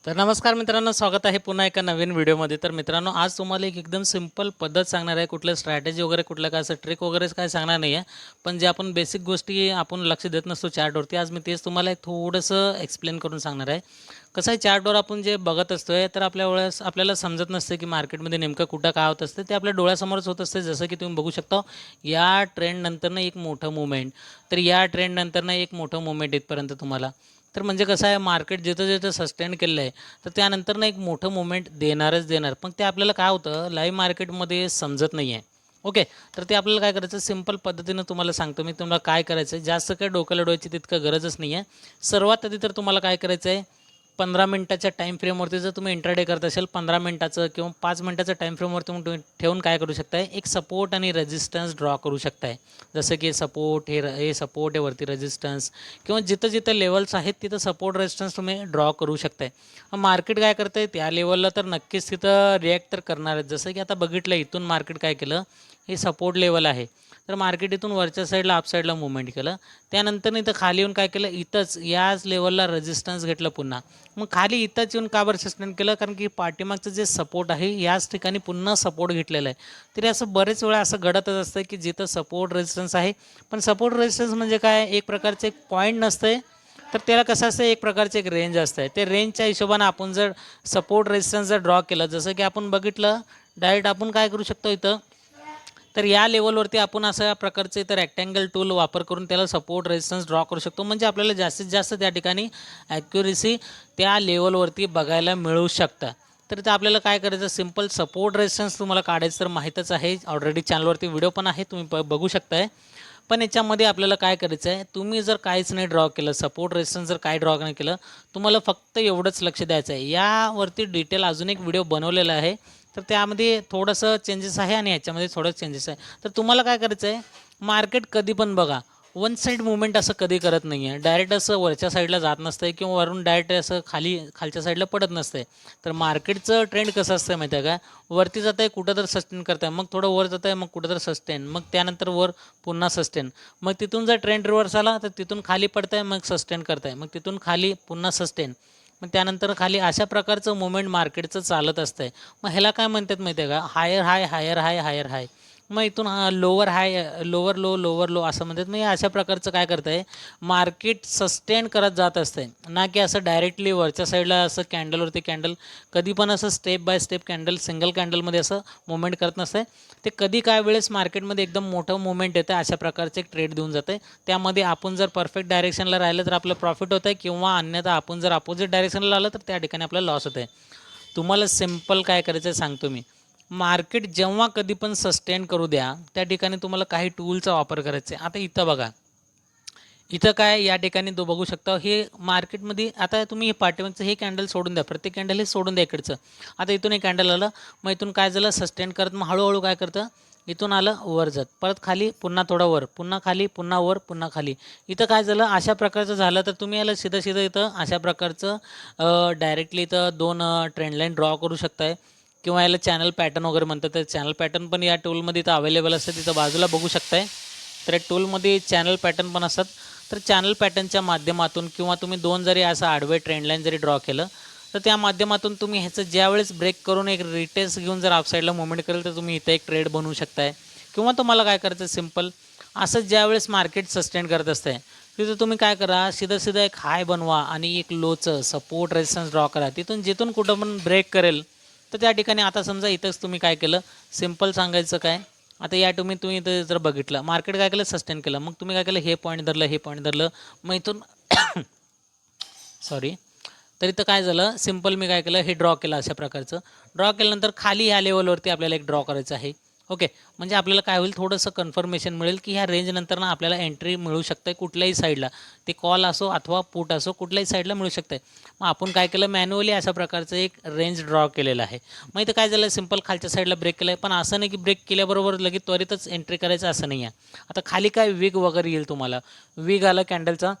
तर नमस्कार मित्रांनो, स्वागत आहे पुन्हा एका नवीन व्हिडिओमध्ये. तर मित्रांनो, आज तुम्हाला एक एकदम सिंपल पद्धत सांगणार आहे. कुठलं स्ट्रॅटेजी वगैरे कुठलं काय असं ट्रिक वगैरेच काय सांगणार नाही आहे. पण जे आपण बेसिक गोष्टी आपण लक्ष देत नसतो चार्टवरती, आज मी तेच तुम्हाला एक थोडंसं एक्सप्लेन करून सांगणार आहे. कसं आहे, चार्टवर आपण जे बघत असतोय तर आपल्या वेळेस आपल्याला समजत नसते की मार्केटमध्ये नेमकं कुठं काय होत असते. ते आपल्या डोळ्यासमोरच होत असते. जसं की तुम्ही बघू शकता, या ट्रेंडनंतरनं एक मोठं मूव्हमेंट, तर या ट्रेंडनंतरनं एक मोठं मूव्हमेंट इथपर्यंत तुम्हाला. तर म्हणजे कसं आहे, मार्केट जिथं-जिथं सस्टेन केलेलं आहे, तर त्यानंतर ना एक मोठं मूव्हमेंट देणारच देणार. पण ते आपल्याला काय होतं, लाईव्ह मार्केटमध्ये समजत नाही आहे. ओके. तर ते आपल्याला काय करायचं, सिंपल पद्धतीनं तुम्हाला सांगतो मी. तुम्हाला काय करायचं आहे, जास्त काही डोकं लढवायची तितकं गरजच नाही आहे. सर्वात आधी तर तुम्हाला काय करायचं आहे, 15 मिनिटाच्या टाईम फ्रेमवरती जर तुम्ही इंट्राडे करत असाल, 15 मिनिटाचं किंवा 5 मिनिटाचं टाईम फ्रेमवरती मग तुम्ही ठेवून काय करू शकताय, एक सपोर्ट आणि रेझिस्टन्स ड्रॉ करू शकताय. जसं की सपोर्ट, हे सपोर्ट आहे, वरती रेझिस्टन्स, किंवा जिथं जिथं लेवल्स आहेत तिथं सपोर्ट रेझिस्टन्स तुम्ही ड्रॉ करू शकताय. मार्केट काय करतं आहे, त्या लेवलला तर नक्कीच तिथं रिॲक्ट तर करणार आहे. जसं की आता बघितलं, इथून मार्केट काय केलं, हे सपोर्ट लेवल आहे. तर मार्केट इथून वरच्या साईडला अप साईडला मूव्हमेंट केलं. त्यानंतर इथं खाली येऊन काय केलं, इथंच याच लेवलला रेझिस्टन्स घेतलं पुन्हा. मग खाली इथंच येऊन का बरं सस्टेन केलं, कारण की पाठीमागचं जे सपोर्ट आहे याच ठिकाणी पुन्हा सपोर्ट घेतलेला आहे. तरी असं बरेच वेळा असं घडतच असतं की जिथं सपोर्ट रेझिस्टन्स आहे, पण सपोर्ट रेझिस्टन्स म्हणजे काय, एक प्रकारचं एक पॉईंट नसतंय. तर त्याला कसं असतं, एक प्रकारचं एक रेंज असतं. ते रेंजच्या हिशोबानं आपण जर सपोर्ट रेझिस्टन्स जर ड्रॉ केलं, जसं की आपण बघितलं, डायरेक्ट आपण काय करू शकतो इथं, तर या लेवलवरती आपण अशा प्रकारचे इथं रेक्टँगल टूल वापर करून त्याला सपोर्ट रेझिस्टन्स ड्रॉ करू शकतो. म्हणजे आपल्याला जास्तीत जास्त त्या ठिकाणी ॲक्युरेसी त्या लेवलवरती बघायला मिळू शकतं. तर ते आपल्याला काय करायचं, सिंपल सपोर्ट रेझिस्टन्स तुम्हाला काढायचं तर माहीतच आहे. ऑलरेडी चॅनलवरती व्हिडिओ पण आहे, तुम्ही बघू शकताय. पण याच्यामध्ये आपल्याला काय करायचं आहे, तुम्ही जर काहीच नाही ड्रॉ केलं, सपोर्ट रेझिस्टन्स जर काय ड्रॉ नाही केलं, तुम्हाला फक्त एवढंच लक्ष द्यायचं आहे. यावरती डिटेल अजून एक व्हिडिओ बनवलेला आहे. तर त्यामध्ये थोडंसं चेंजेस आहे आणि ह्याच्यामध्ये थोडं चेंजेस आहे. तर तुम्हाला काय करायचं आहे, मार्केट कधी पण बघा, वन साईड मूव्हमेंट असं कधी करत नाही आहे. डायरेक्ट असं वरच्या साईडला जात नसतं किंवा वरून डायरेक्ट असं खालच्या साईडला पडत नसतं. तर मार्केटचं ट्रेंड कसं असतं माहिती आहे का, वरती जात आहे, कुठं तर सस्टेन करत आहे, मग थोडं वर जात आहे, मग कुठं तर सस्टेन, मग त्यानंतर वर पुन्हा सस्टेन, मग तिथून जर ट्रेंड रिव्हर्स आला तर तिथून खाली पडत आहे, मग सस्टेन करत आहे, मग तिथून खाली पुन्हा सस्टेन, मग त्यानंतर खाली, अशा प्रकारचं मुवमेंट मार्केटचं चालत असतं. मग ह्याला काय म्हणतात माहिती आहे का, हायर हाय, हायर हाय, हायर हाय. मग इथून लोअर हाय, लोअर लो, लोअर लो असं म्हणतात. मग अशा प्रकारचं काय करत आहे, मार्केट सस्टेन करत जात असते, ना की असं डायरेक्टली वरच्या साईडला असं कॅन्डलवरती कॅन्डल, कधी पण असं step by step candle, single कॅन्डलमध्ये असं मुवमेंट करत नसते. ते कधी काय वेळेस मार्केटमध्ये एकदम मोठं मुवमेंट येतं, अशा प्रकारचे एक ट्रेड देऊन जाते. त्यामध्ये आपण जर परफेक्ट डायरेक्शनला राहिलं तर आपलं प्रॉफिट होतं आहे, किंवा अन्यथा आपण जर अपोजिट डायरेक्शनला आलं तर त्या ठिकाणी आपल्याला लॉस होतं आहे. तुम्हाला सिम्पल काय करायचं आहे सांगतो मी. मार्केट जेव्हा कधी पण सस्टेन करू द्या, त्या ठिकाणी तुम्हाला काही टूलचा वापर करायचा आहे. आता इथं बघा, इथं काय या ठिकाणी तो बघू शकता, हे मार्केटमध्ये आता तुम्ही हे पाठीमागचं हे कॅन्डल सोडून द्या, प्रत्येक कॅन्डल हे सोडून द्या इकडचं. आता इथून एक कॅन्डल आलं, मग इथून काय झालं, सस्टेन करत मग हळूहळू काय करतं, इथून आलं वर जात, परत खाली, पुन्हा थोडं वर, पुन्हा खाली, पुन्हा वर, पुन्हा खाली. इथं काय झालं, अशा प्रकारचं झालं. तर तुम्ही याला सीधं सीधं इथं अशा प्रकारचं डायरेक्टली इथं दोन ट्रेंड लाईन ड्रॉ करू शकताय, किंवा याला चॅनल पॅटर्न वगैरे म्हणतात. तर चॅनल पॅटर्न पण या टूलमध्ये इथं अवेलेबल असतं, तिथं बाजूला बघू शकताय. तर या टूलमध्ये चॅनल पॅटर्न पण असतात. तर चॅनल पॅटर्नच्या माध्यमातून, किंवा तुम्ही दोन जरी असं आडवे ट्रेंड लाईन जरी ड्रॉ केलं, तर त्या माध्यमातून तुम्ही ह्याचं ज्यावेळेस ब्रेक करून एक रिटेस्ट घेऊन जर अपसाईडला मुवमेंट करेल, तर तुम्ही इथं एक ट्रेड बनवू शकताय. किंवा तुम्हाला काय करायचं, सिम्पल असं ज्यावेळेस मार्केट सस्टेन करत असते, तिथं तुम्ही काय करा, सीधं सीधं एक हाय बनवा आणि एक लोचं सपोर्ट रेजिस्टन्स ड्रॉ करा. तिथून जिथून कुठं पण ब्रेक करेल, तर त्या ठिकाणी आता समजा इथंच तुम्ही काय केलं, सिम्पल सांगायचं काय, आता या तुम्ही इथं जर बघितलं, मार्केट काय केलं, सस्टेन केलं, मग तुम्ही काय केलं, हे पॉईंट धरलं, हे पॉईंट धरलं, मग इथून सॉरी, तर इथं काय झालं, सिम्पल मी काय केलं, हे ड्रॉ केलं अशा प्रकारचं. ड्रॉ केल्यानंतर खाली ह्या लेवलवरती आपल्याला एक ड्रॉ करायचं आहे. ओके. म्हणजे आपल्याला काय होईल, थोडंसं कन्फर्मेशन मिळेल की ह्या रेंजनंतर ना आपल्याला एंट्री मिळू शकते कुठल्याही साईडला, ते कॉल असो अथवा पुट असो, कुठल्याही साईडला मिळू शकते. मग आपण काय केलं, मॅन्युअली अशा प्रकारचं एक रेंज ड्रॉ केलेलं आहे. मग इथं काय झालं, सिम्पल खालच्या साईडला ब्रेक केलं आहे, पण असं नाही की ब्रेक केल्याबरोबर लगेच त्वरितच एंट्री करायचं असं नाही आहे. आता खाली काय विग वगैरे येईल तुम्हाला, विग आलं कॅन्डलचा,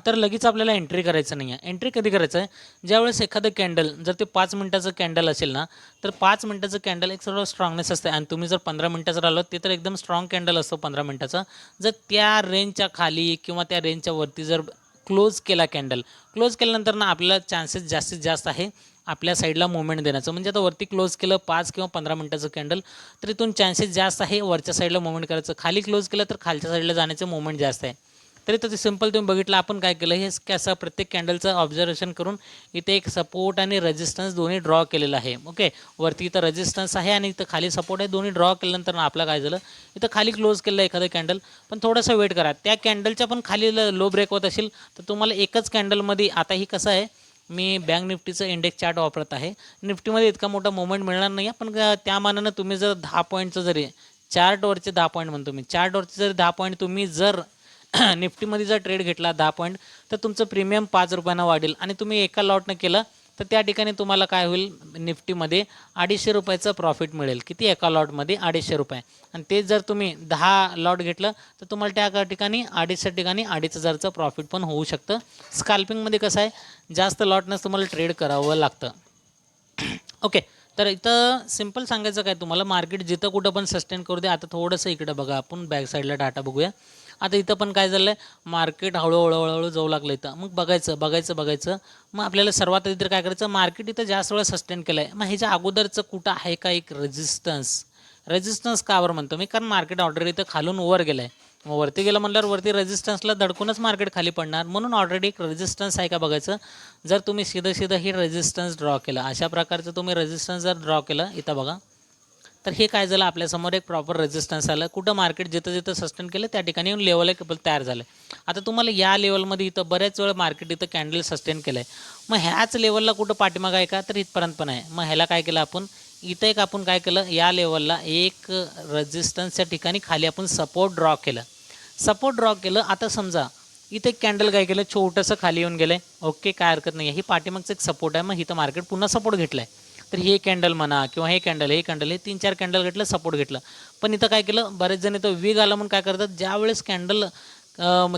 तर लगेच आपल्याला एंट्री करायचं नाही आहे. एंट्री कधी करायचं आहे, ज्यावेळेस एखादं कॅन्डल जर ते 5 मिनिटाचं कॅन्डल असेल ना, तर 5 मिनिटाचं कॅन्डल एक सर्व स्ट्राँगनेस असते, आणि तुम्ही जर 15 मिनिटाचं राहिलो, ते तर एकदम स्ट्राँग कॅन्डल असतो 15 मिनिटाचा. जर त्या रेंजच्या खाली किंवा त्या रेंजच्या वरती जर क्लोज केला कॅन्डल, क्लोज केल्यानंतर ना आपल्याला चान्सेस जास्तीत जास्त आहे आपल्या साईडला मुवमेंट देण्याचं. म्हणजे आता वरती क्लोज केलं 5 किंवा 15 मिनटाचं कॅन्डल, तर इथून चान्सेस जास्त आहे वरच्या साईडला मुवमेंट करायचं. खाली क्लोज केलं तर खालच्या साईडला जाण्याचं मुवमेंट जास्त आहे. तरी तर ते सिंपल तुम्ही बघितलं. आपण काय केलं, हे कसं प्रत्येक कॅन्डलचं ऑब्झर्वेशन करून इथे एक सपोर्ट आणि रेजिस्टन्स दोन्ही ड्रॉ केलेलं आहे. ओके, वरती इथं रेजिस्टन्स आहे आणि इथं खाली सपोर्ट आहे. दोन्ही ड्रॉ केल्यानंतर आपलं काय झालं, इथं खाली क्लोज केलं एखादं कॅन्डल, पण थोडंसं वेट करा. त्या कॅन्डलच्या पण खाली लो ब्रेक होत असेल तर तुम्हाला एकच कॅन्डलमध्ये, आता ही कसं आहे, मी बँक निफ्टीचं इंडेक्स चार्ट वापरत आहे. निफ्टीमध्ये इतका मोठा मुवमेंट मिळणार नाही आहे, पण त्या मानानं तुम्ही जर 10 पॉईंटचं जरी चार्टवरचे 10 पॉईंट म्हणतो मी, चार्टवरचे जर 10 पॉईंट तुम्ही जर निफ्टीमध्ये जर ट्रेड घेतला 10 पॉईंट, तर तुमचं प्रीमियम 5 रुपयानं वाढेल. आणि तुम्ही एका लॉटनं केलं तर त्या ठिकाणी तुम्हाला काय होईल, निफ्टीमध्ये 250 रुपयाचं प्रॉफिट मिळेल. किती? एका लॉटमध्ये 250 रुपये. आणि ते जर तुम्ही 10 लॉट घेतलं तर तुम्हाला त्या ठिकाणी 250 ठिकाणी 2500चं प्रॉफिट पण होऊ शकतं. स्कॅल्पिंगमध्ये कसं आहे, जास्त लॉटनंच तुम्हाला ट्रेड करावं लागतं. ओके, तर इथं सिंपल सांगायचं काय तुम्हाला, मार्केट जिथं कुठं पण सस्टेन करू दे. आता थोडंसं इकडं बघा, आपण बॅक साईडला डाटा बघूया. आता इथं पण काय झालं आहे, मार्केट हळूहळू जाऊ लागलं इथं. मग बघायचं. मग आपल्याला सर्वात आधी तर काय करायचं, मार्केट इथं जास्त वेळा सस्टेन केलं आहे. मग ह्याच्या अगोदरचं कुठं आहे का एक रेजिस्टन्स कावर म्हणतो मी, कारण मार्केट ऑर्डर इथं खालून वर गेलं आहे. मग वरती गेलं म्हटल्यावर वरती रेजिस्टन्सला धडकूनच मार्केट खाली पडणार. म्हणून ऑलरेडी एक रेजिस्टन्स आहे का बघायचं. जर तुम्ही सीधं ही रेजिस्टन्स ड्रॉ केलं, अशा प्रकारचं तुम्ही रेजिस्टन्स जर ड्रॉ केलं इथं बघा, तर हे काय झालं, आपल्यासमोर एक प्रॉपर रेजिस्टन्स आलं. कुठं मार्केट जिथं सस्टेन केलं त्या ठिकाणी येऊन लेवल एक तयार झालं. आता तुम्हाला या लेवलमध्ये इथं बऱ्याच वेळ मार्केट इथं कॅन्डल सस्टेन केलं आहे. मग ह्याच लेवलला कुठं पाठीमागं आहे का, तर इथपर्यंत पण आहे. मग ह्याला काय केलं आपण, इथं एक आपण काय केलं, या लेवलला एक रेजिस्टन्सच्या ठिकाणी खाली आपण सपोर्ट ड्रॉ केलं. आता समजा इथे एक कॅन्डल काय केलं, छोटंसं खाली येऊन गेलं. ओके, काय हरकत नाही आहे, ही पाठीमागचं एक सपोर्ट आहे. मग इथं मार्केट पुन्हा सपोर्ट घेतला आहे. तर हे कॅन्डल म्हणा किंवा हे कॅन्डल हे 3-4 कॅन्डल घेतलं, सपोर्ट घेतलं. पण इथं काय केलं, बरेच जण इथं वीग आलं म्हणून काय करतात, ज्यावेळेस कॅन्डल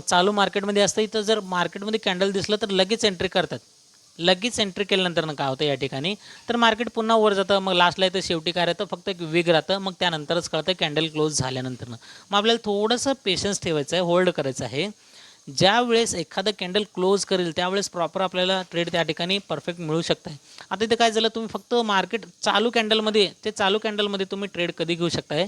चालू मार्केटमध्ये असतं, इथं जर मार्केटमध्ये कॅन्डल दिसलं तर लगेच एंट्री करतात. लगेच एंट्री केल्यानंतर काय होतं या ठिकाणी, तर मार्केट पुन्हा वर जातं. मग लास्टला इथं शेवटी काय राहतं, फक्त एक वीग राहतं. मग त्यानंतरच कळतं कॅन्डल क्लोज झाल्यानंतर. मग आपल्याला थोडंसं पेशन्स ठेवायचं आहे, होल्ड करायचं आहे. ज्या वेळेस एखादं कॅन्डल क्लोज करेल त्यावेळेस प्रॉपर आपल्याला ट्रेड त्या ठिकाणी परफेक्ट मिळू शकतं आहे. आता इथे काय झालं, तुम्ही फक्त मार्केट चालू कॅन्डलमध्ये तुम्ही ट्रेड कधी घेऊ शकताय,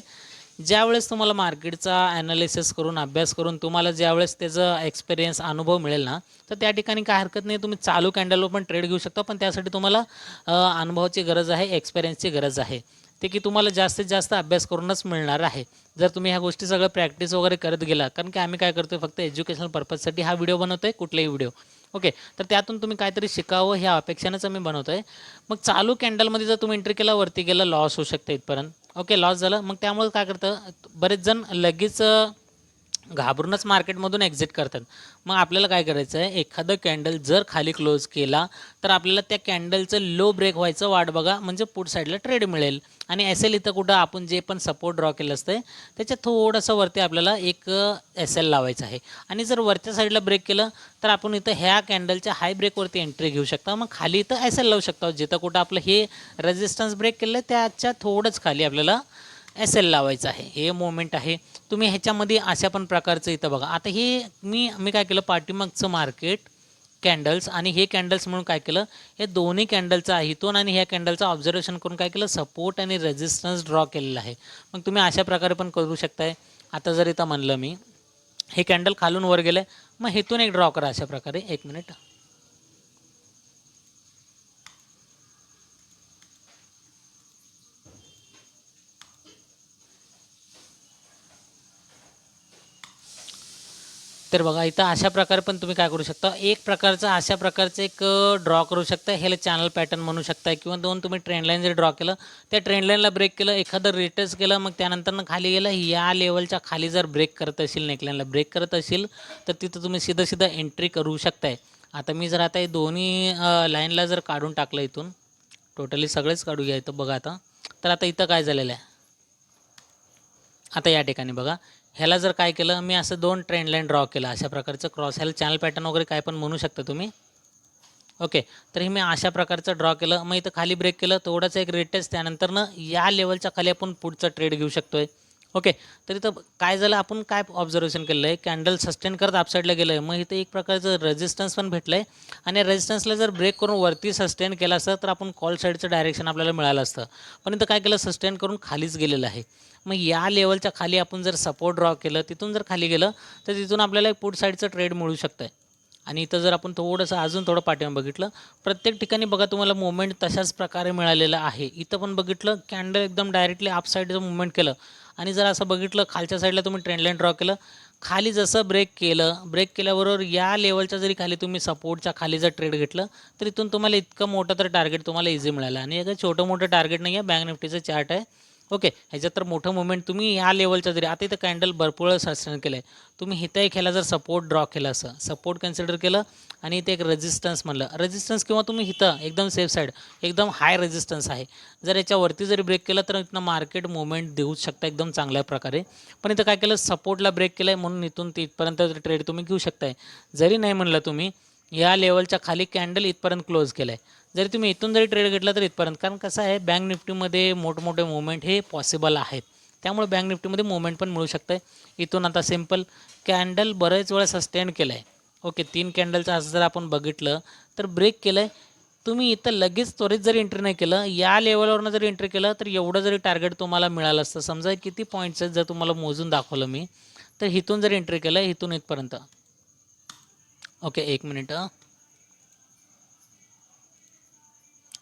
ज्यावेळेस तुम्हाला मार्केटचा ॲनालिसिस करून अभ्यास करून तुम्हाला ज्यावेळेस त्याचा एक्सपिरियन्स अनुभव मिळेल ना, तर त्या ठिकाणी काय हरकत नाही, तुम्ही चालू कॅन्डलवर पण ट्रेड घेऊ शकता. पण त्यासाठी तुम्हाला अनुभवाची गरज आहे, एक्सपिरियन्सची गरज आहे. ते की तुम्हाला जास्तीत जास्त अभ्यास करूनच मिळणार आहे. जर तुम्ही ह्या गोष्टी सगळं प्रॅक्टिस वगैरे करत गेला, कारण की आम्ही काय करतोय, फक्त एज्युकेशनल पर्पजसाठी हा व्हिडिओ बनवतोय, कुठलेही व्हिडिओ. ओके, तर त्यातून तुम्ही काहीतरी शिकावं ह्या अपेक्षेनेच आम्ही बनवतोय. मग चालू कॅन्डलमध्ये जर तुम्ही एंट्री केला, वरती गेला, लॉस होऊ शकते इथपर्यंत. ओके, लॉस झालं. मग त्यामुळे काय करतं, बरेच जण लगेच घाबरूनच मार्केटमधून एक्झिट करतात. मग आपल्याला काय करायचं आहे, एखादं कॅन्डल जर खाली क्लोज केला तर आपल्याला त्या कॅन्डलचं लो ब्रेक व्हायचं वाट बघा, म्हणजे पुढ साईडला ट्रेड मिळेल. आणि एस एल इथं कुठं आपण जे पण सपोर्ट ड्रॉ केलं असतं त्याच्यात थोडंसं वरती आपल्याला एक एस एल लावायचं आहे. आणि जर वरच्या साईडला ब्रेक केलं तर आपण इथं ह्या कॅन्डलच्या हाय ब्रेकवरती एंट्री घेऊ शकता. मग खाली इथं एस एल लावू शकता. जिथं कुठं आपलं हे रेजिस्टन्स ब्रेक केलं त्याच्या थोडंच खाली आपल्याला एस एल लावायचं आहे. हे मोमेंट आहे. तुम्ही ह्याच्यामध्ये अशा पण प्रकारचं इथं बघा. आता हे मी काय केलं, पाठीमागचं मार्केट कॅन्डल्स आणि हे कॅन्डल्स म्हणून काय केलं, हे दोन्ही कॅन्डलचा इथून आणि ह्या कॅन्डलचं ऑब्झर्वेशन करून काय केलं, सपोर्ट आणि रेजिस्टन्स ड्रॉ केलेला आहे. मग तुम्ही अशा प्रकारे पण करू शकताय. आता जर इथं म्हणलं मी, हे कॅन्डल खालून वर गेलं, मग इथून एक ड्रॉ करा अशा प्रकारे. 1 मिनिट. तर बघा इथं अशा प्रकारे पण तुम्ही काय करू शकता, एक प्रकारचं अशा प्रकारचं एक ड्रॉ करू शकता. ह्याला चॅनल पॅटर्न म्हणू शकता. किंवा दोन तुम्ही ट्रेंड लाईन जर ड्रॉ केलं, त्या ट्रेंड लाईनला ब्रेक केलं, एखादं रिटेस्ट केलं, मग त्यानंतर खाली गेलं, या लेवलच्या खाली जर ब्रेक करत असेल, नेकलाईनला ब्रेक करत असेल, तर तिथं तुम्ही सीधं एंट्री करू शकताय. आता मी जर आता हे दोन्ही लाईनला जर काढून टाकलं इथून, टोटली सगळेच काढूया इथं बघा आता. तर आता इथं काय झालेलं आहे, आता या ठिकाणी बघा, ह्याला जर काय केलं, मी असं 2 ट्रेंड लाईन ड्रॉ केलं अशा प्रकारचं क्रॉस, ह्याला चॅनल पॅटर्न वगैरे काय पण म्हणू शकता तुम्ही. ओके, तर हे मी अशा प्रकारचं ड्रॉ केलं. मग इथं खाली ब्रेक केलं, थोडंसं एक रिटेस्ट, त्यानंतर या लेवलच्या खाली आपण पुढचा ट्रेड घेऊ शकतोय. ओके. तर इथं काय झालं, आपण काय ऑब्झर्वेशन केलं आहे, कॅन्डल सस्टेन करत अपसाईडला गेलं आहे. मग इथं एक प्रकारचं रेझिस्टन्स पण भेटलं आहे आणि रेझिस्टन्सला जर ब्रेक करून वरती सस्टेन केलं असतं तर आपण कॉल साईडचं डायरेक्शन आपल्याला मिळालं असतं. पण इथं काय केलं, सस्टेन करून खालीच गेलेलं आहे. मग या लेवलच्या खाली आपण जर सपोर्ट ड्रॉ केलं, तिथून जर खाली गेलं तर तिथून आपल्याला एक पुट साईडचं ट्रेड मिळू शकतं आहे. आणि इथं जर आपण थोडंसं अजून थोडं पाठीमागे बघितलं, प्रत्येक ठिकाणी बघा तुम्हाला मूव्हमेंट तशाच प्रकारे मिळालेलं आहे. इथं पण बघितलं, कॅन्डल एकदम डायरेक्टली अप साईडचं मूव्हमेंट केलं आणि जर असं बघितलं खालच्या साईडला तुम्ही ट्रेंड लाईन ड्रॉ केलं, खाली जसं ब्रेक केलं, ब्रेक केल्याबरोबर या लेवलच्या जरी खाली तुम्ही सपोर्टच्या खाली जर ट्रेड घेतलं तर इथून तुम्हाला इतकं मोठं तर टार्गेट तुम्हाला इझी मिळालं. आणि हे छोटं मोठं टार्गेट नाही आहे, बँक निफ्टीचं चार्ट आहे. ओके. ह्याच्यात तर मोठं मुवमेंट तुम्ही या लेवलच्या जरी आता इथं कॅन्डल भरपूर सस्टेन केलं आहे, तुम्ही इथं एक ह्याला जर सपोर्ट ड्रॉ केलं, असं सपोर्ट कन्सिडर केलं आणि इथे एक रेजिस्टन्स म्हणलं, रेजिस्टन्स किंवा तुम्ही इथं एकदम सेफ साईड एकदम हाय रेजिस्टन्स आहे, जर याच्यावरती जरी ब्रेक केलं तर इथनं मार्केट मुवमेंट देऊच शकता एकदम चांगल्या प्रकारे. पण इथं काय केलं, सपोर्टला ब्रेक केलं आहे म्हणून इथून तिथपर्यंत ट्रेड तुम्ही घेऊ शकताय. जरी नाही म्हणलं तुम्ही या लेवलच्या खाली कॅन्डल इथपर्यंत क्लोज केलं आहे, जरी तुम्ही इथून जरी ट्रेड घेतला तर इथपर्यंत, कारण कसं आहे बँक निफ्टीमध्ये मोठमोठे मुवमेंट हे पॉसिबल आहेत, त्यामुळे बँक निफ्टीमध्ये मुवमेंट पण मिळू शकतं आहे. इथून आता सिम्पल कॅन्डल बरेच वेळा सस्टेन केलं आहे. ओके. 3 कॅन्डलचं असं जर आपण बघितलं तर ब्रेक केलं आहे, तुम्ही इथं लगेच त्वरित जरी एंट्री नाही केलं, या लेवलवरनं जरी एंट्री केलं तर एवढं जरी टार्गेट तुम्हाला मिळालं असतं. समजा किती पॉईंट्स आहेत जर तुम्हाला मोजून दाखवलं मी, तर इथून जर एंट्री केलं इथून इथपर्यंत. ओके, एक मिनिट.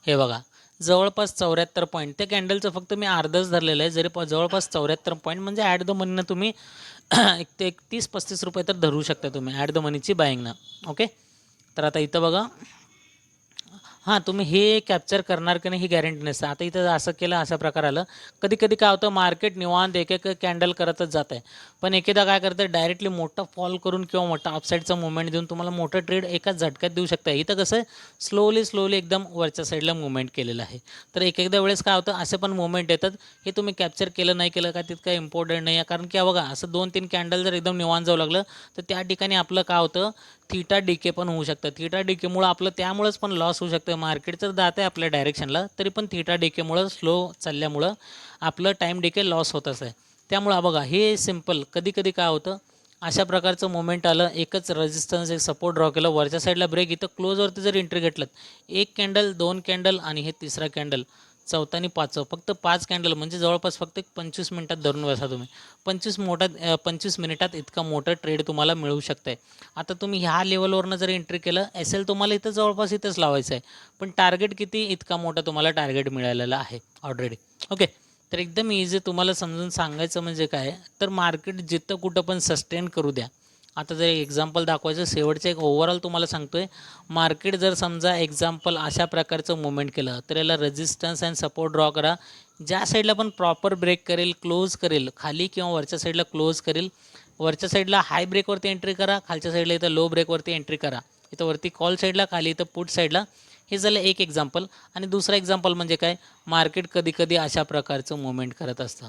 हे बघा, जवळपास 74 पॉईंट, त्या कॅन्डलचं फक्त मी अर्धच धरलेलं आहे. जरी जवळपास 74 पॉईंट म्हणजे ॲट द मनीनं तुम्ही एक ते 30-35 रुपये तर धरू शकता तुम्ही ॲट द मनीची बाईंगनं. ओके. तर आता इथं बघा, हां, तुम्ही हे कॅप्चर करणार की नाही ही गॅरंटी नसते. आता इथं असं केलं, अशा प्रकार आलं. कधी-कधी काय होतं, मार्केट निवांत एक-एक कॅन्डल करतच जात आहे. पण एकेकदा काय करतं, डायरेक्टली मोठा फॉल करून किंवा मोठा अपसाईडचा मूव्हमेंट देऊन तुम्हाला मोठं ट्रेड एकाच झटक्यात देऊ शकतं. इथं कसं आहे, स्लोली एकदम वरच्या साईडला मूव्हमेंट केलेलं आहे. तर एक-एकदा वेळेस काय होतं, असे पण मूव्हमेंट येतात. हे तुम्ही कॅप्चर केलं नाही केलं का तितकं इम्पॉर्टंट नाही आहे. कारण की बघा, असं 2-3 कॅन्डल जर एकदम निवांत जाऊ लागलं तर त्या ठिकाणी आपलं काय होतं, थीटा डीके पण होऊ शकतं. थीटा डीकेमुळं आपलं त्यामुळंच पण लॉस होऊ शकतं. मार्केट जर जात आहे आपल्या डायरेक्शनला तरी पण थीटा डीकेमुळं स्लो चालल्यामुळं आपलं टाईम डीके लॉस होतच आहे. त्यामुळं बघा, हे सिम्पल कधी-कधी काय होतं, अशा प्रकारचं मोमेंट आलं, एकच रेजिस्टन्स एक सपोर्ट ड्रॉ केलं, वरच्या साईडला ब्रेक, इथं क्लोजवरती जर एंट्री घेतलं, 1 कॅन्डल 2 कॅन्डल आणि हे तिसरा कॅन्डल, चौथा आणि पाचवं, फक्त 5 कॅन्डल म्हणजे जवळपास फक्त 25 मिनिटात धरून बसा तुम्ही. 25 मिनिटात इतका मोठं ट्रेड तुम्हाला मिळू शकतं आहे. आता तुम्ही ह्या लेवलवरनं जर एंट्री केलं असेल, तुम्हाला इथं जवळपास इथंच लावायचं आहे. पण टार्गेट किती, इतका मोठा तुम्हाला टार्गेट मिळालेला आहे ऑलरेडी. ओके. तर एकदम इझी तुम्हाला समजून सांगायचं म्हणजे काय, तर मार्केट जिथं कुठं पण सस्टेन करू द्या. आता जर एक्झाम्पल दाखवायचं, शेवटचं एक ओव्हरऑल तुम्हाला सांगतोय, मार्केट जर समजा एक्झाम्पल अशा प्रकारचं मूव्हमेंट केलं तर याला रेजिस्टन्स अँड सपोर्ट ड्रॉ करा. ज्या साईडला पण प्रॉपर ब्रेक करेल, क्लोज करेल, खाली किंवा वरच्या साईडला क्लोज करेल, वरच्या साईडला हाय ब्रेकवरती एंट्री करा, खालच्या साईडला इथं लो ब्रेकवरती एंट्री करा. इथं वरती कॉल साईडला, खाली इथं पुट साईडला. हे झालं एक एक्झाम्पल. आणि दुसरा एक्झाम्पल म्हणजे काय, मार्केट कधी अशा प्रकारचं मूव्हमेंट करत असतं,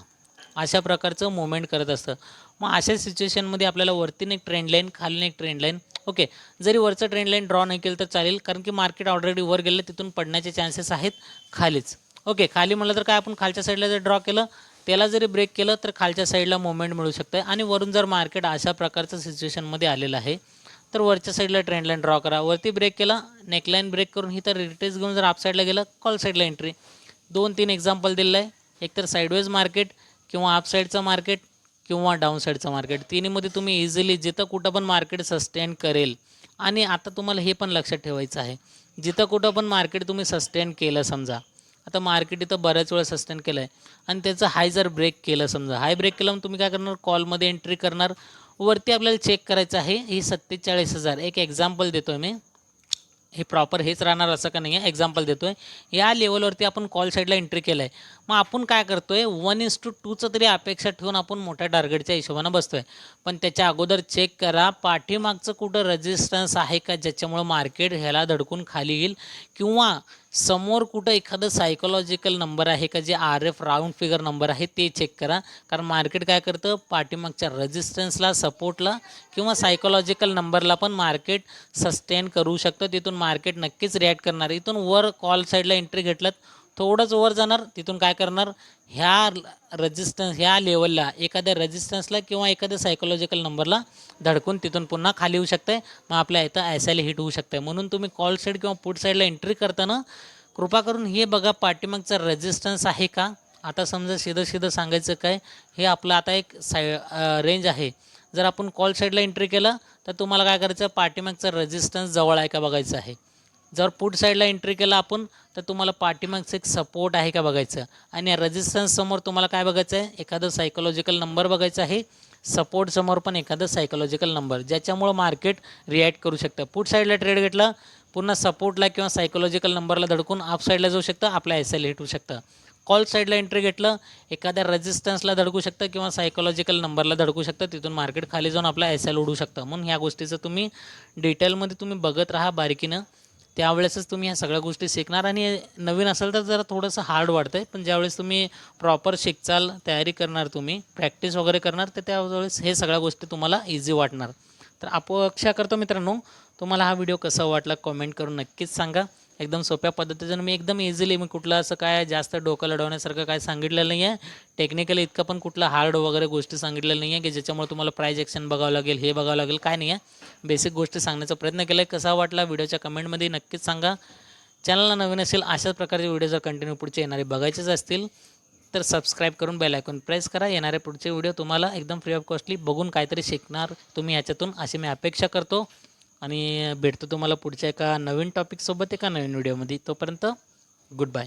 अशा प्रकारचं मूव्हमेंट करत असतं. मग अशा सिच्युएशनमध्ये आपल्याला वरतीने एक ट्रेंड लाईन, खालीने एक ट्रेंड लाईन. ओके. जरी वरचं ट्रेंड लाईन ड्रॉ नाही केलं तर चालेल, कारण की मार्केट ऑलरेडी वर गेलं, तिथून पडण्याचे चान्सेस आहेत खालीच. ओके. खाली म्हटलं तर काय, आपण खालच्या साईडला जर ड्रॉ केलं, त्याला जरी ब्रेक केलं तर खालच्या साईडला मूव्हमेंट मिळू शकतं. आणि वरून जर मार्केट अशा प्रकारचं सिच्युएशनमध्ये आलेलं आहे तर वरच्या साईडला ट्रेंड लाईन ड्रॉ करा. वरती ब्रेक केला, नेकलाईन ब्रेक करून ही तर रिटेस घेऊन जर अप साईडला गेलं, कॉल साईडला एंट्री. 2-3 एक्झाम्पल दिलेलं आहे. एकतर साईडवेज मार्केट किंवा अप साईडचं मार्केट किंवा डाऊन साईडचं मार्केट, तिन्हीमध्ये तुम्ही इझिली जिथं कुठं पण मार्केट सस्टेन करेल. आणि आता तुम्हाला हे पण लक्षात ठेवायचं आहे, जिथं कुठं पण मार्केट तुम्ही सस्टेन केलं, समजा आता मार्केट इथं बऱ्याच वेळा सस्टेन केलं आहे आणि त्याचं हाय जर ब्रेक केलं, समजा हाय ब्रेक केलं, मग तुम्ही काय करणार, कॉलमध्ये एंट्री करणार. वरती आपल्याला चेक करायचं आहे, ही 47,000. एक एक्झाम्पल देतो आहे मी, हे प्रॉपर हेच राहणार असं का नाही आहे, एक्झाम्पल देतो आहे. या लेवलवरती आपण कॉल साईडला एंट्री केलं आहे. मग आपण काय करतो आहे, 1:2चं तरी अपेक्षा ठेवून आपण मोठ्या टार्गेटच्या हिशोबानं बसतो आहे. पण त्याच्या अगोदर चेक करा पाठीमागचं कुठं रेजिस्टन्स आहे का, ज्याच्यामुळं मार्केट ह्याला धडकून खाली येईल, किंवा समोर कुठं एखादं सायकोलॉजिकल नंबर आहे का, जे RF राऊंड फिगर नंबर आहे ते चेक करा. कारण मार्केट काय करतं, पाठीमागच्या रेजिस्टन्सला, सपोर्टला किंवा सायकोलॉजिकल नंबरला पण मार्केट सस्टेन करू शकतं. तिथून मार्केट नक्कीच रिॲक्ट करणार. इथून वर कॉल साईडला एंट्री घेतलात, थोडंच वर जाणार, तिथून काय करणार, ह्या रेजिस्टन्स ह्या लेवलला एखाद्या रेजिस्टन्सला किंवा एखाद्या सायकोलॉजिकल नंबरला धडकून तिथून पुन्हा खाली येऊ शकते. मग आपल्या इथं SL हिट होऊ शकते. म्हणून तुम्ही कॉल साईड किंवा पुट साईडला एंट्री करताना कृपा करून हे बघा पाठीमागचा रेजिस्टन्स आहे का. आता समजा सीधं सांगायचं काय, हे आपलं आता एक रेंज आहे. जर आपण कॉल साईडला एंट्री केलं तर तुम्हाला काय करायचं, पाठीमागचा रेजिस्टन्स जवळ आहे का बघायचं आहे. जर पुट साईडला एंट्री केलं आपण तर तुम्हाला पाठीमागचं एक सपोर्ट आहे का बघायचं. आणि या रेजिस्टन्स समोर तुम्हाला काय बघायचं आहे, एखादं सायकोलॉजिकल नंबर बघायचा आहे. सपोर्ट समोर पण एखादं सायकोलॉजिकल नंबर, ज्याच्यामुळं मार्केट रिॲक्ट करू शकतं. पुट साईडला ट्रेड घेतला, पुन्हा सपोर्टला किंवा सायकोलॉजिकल नंबरला धडकून अप साईडला जाऊ शकतं, आपल्या SL हिट होऊ शकतं. कॉल साईडला एंट्री घेतलं, एखाद्या रेजिस्टन्सला धडकू शकतं किंवा सायकोलॉजिकल नंबरला धडकू शकतं, तिथून मार्केट खाली जाऊन आपला SL उडू शकतं. म्हणून ह्या गोष्टीचं तुम्ही डिटेलमध्ये तुम्ही बघत राहा बारीकीनं, त्यावेळेसच तुम्ही ह्या सगळ्या गोष्टी शिकणार. आणि नवीन असेल तर जरा थोडंसं हार्ड वाटतं आहे, पण ज्यावेळेस तुम्ही प्रॉपर शिकचाल, तयारी करणार, तुम्ही प्रॅक्टिस वगैरे करणार, तर त्यावेळेस हे सगळ्या गोष्टी तुम्हाला इझी वाटणार. तर अपेक्षा करतो मित्रांनो, तुम्हाला हा व्हिडिओ कसा वाटला कमेंट करून नक्कीच सांगा. एकदम सोप्या पद्धतीनं मी एकदम इझिली, मी कुठलं असं काय जास्त डोकं लढवण्यासारखं काय सांगितलेलं नाही आहे. टेक्निकली इतकं पण कुठलं हार्ड वगैरे गोष्टी सांगितलेलं नाही आहे की ज्याच्यामुळे तुम्हाला प्राइस ॲक्शन बघावं लागेल, हे बघावं लागेल, काय नाही आहे. बेसिक गोष्टी सांगण्याचा प्रयत्न केला आहे. कसा वाटला व्हिडिओच्या कमेंटमध्ये नक्कीच सांगा. चॅनलला नवीन असेल, अशाच प्रकारचे व्हिडिओ जर कंटिन्यू पुढचे येणारे बघायचेच असतील तर सबस्क्राईब करून बेल आयकॉन प्रेस करा. येणारे पुढचे व्हिडिओ तुम्हाला एकदम फ्री ऑफ कॉस्टली बघून काहीतरी शिकणार तुम्ही ह्याच्यातून, अशी मी अपेक्षा करतो. आणि भेटतो तुम्हाला पुढच्या एका नवीन टॉपिकसोबत एका नवीन व्हिडिओमध्ये. तोपर्यंत गुड बाय.